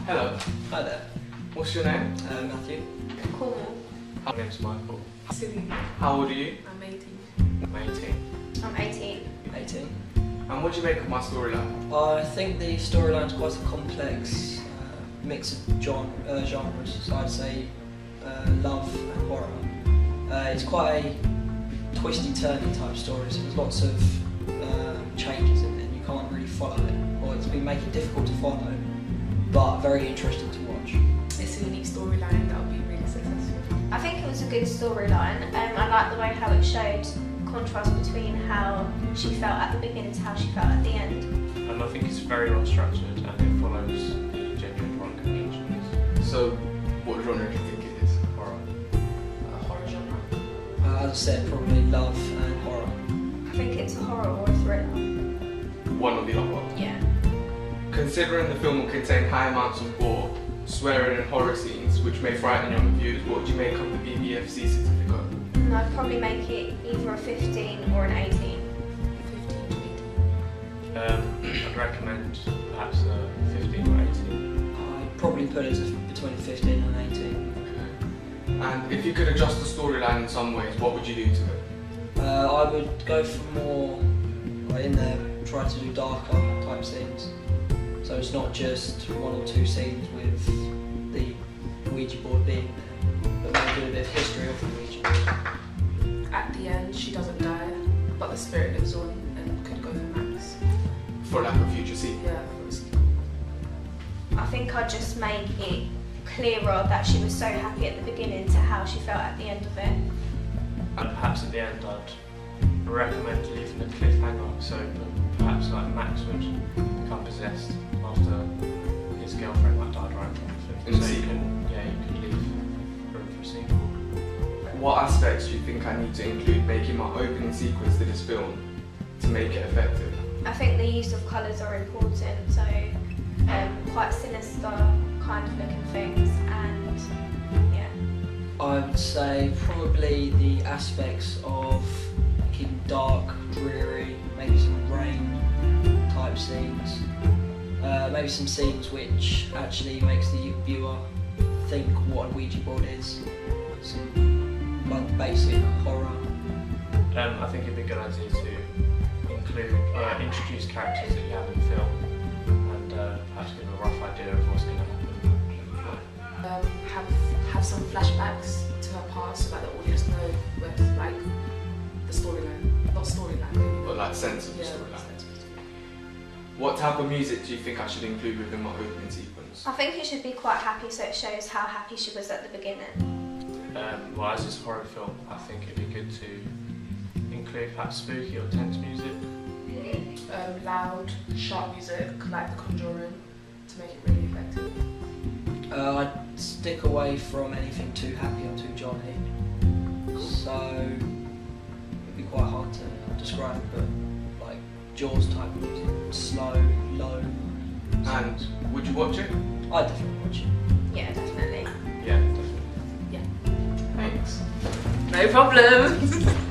Hello. Hi there. What's your name? Matthew. Cornwall. My name's Michael. Silly. How old are you? I'm 18. I'm 18. I'm 18. 18. And what do you make of my storyline? I think the storyline's quite a complex mix of genres, so I'd say love and horror. It's quite a twisty-turny type story, so there's lots of changes in it and you can't really follow it, or it's been making it difficult to follow, but very interesting to watch. It's a unique storyline that will be really successful. I think it was a good storyline. I like the way how it showed contrast between how she felt at the beginning to how she felt at the end. And I think it's very well structured and it follows the genuine horror conventions. So, what genre do you think it is? Horror. Horror genre. As I said, probably love and horror. I think it's a horror or a thriller. One or the other. Yeah. Considering the film will contain high amounts of gore, swearing and horror scenes, which may frighten young viewers, what do you make of the BBFC certificate? I'd probably make it either a 15 or an 18. 15 to 18. I'd recommend perhaps a 15 or 18. I'd probably put it as between 15 and 18. Okay. And if you could adjust the storyline in some ways, what would you do to it? I would go for more, like in there, try to do darker type scenes. So it's not just one or two scenes with the Ouija board being there, but maybe a bit of history of the Ouija board. At the end, she doesn't die, but the spirit lives on and could go for max. For like a future sequel? Yeah, for a sequel. I think I'd just make it clearer that she was so happy at the beginning to how she felt at the end of it. And perhaps at the end I'd recommend leaving the cliffhanger so perhaps like Max would become possessed after his girlfriend like died right in front of In him. the So you sequel? could leave room for a sequel. What aspects do you think I need to include making my opening sequence to this film to make it effective? I think the use of colours are important, so quite sinister kind of looking things, and yeah. I would say probably the aspects of keeping dark, dreary, maybe some rain type scenes, maybe some scenes which actually makes the viewer think what a Ouija board is, some like basic horror. I think it'd be a good idea to include, introduce characters that you have in the film and perhaps give a rough idea of what's going to happen. Have some flashbacks to her past so that the audience know where to, like the storyline, not storyline. Or like sense of the Yeah, storyline? sense of the storyline. What type of music do you think I should include within my opening sequence? I think it should be quite happy, so it shows how happy she was at the beginning. Well, as it's a horror film, I think it'd be good to include perhaps spooky or tense music. Loud, sharp music like The Conjuring to make it really effective. I'd stick away from anything too happy or too jolly, so it'd be quite hard to describe, but like Jaws type music, slow, low. And would you watch it? I'd definitely watch it. Yeah, definitely. Yeah, definitely. Thanks. No problem.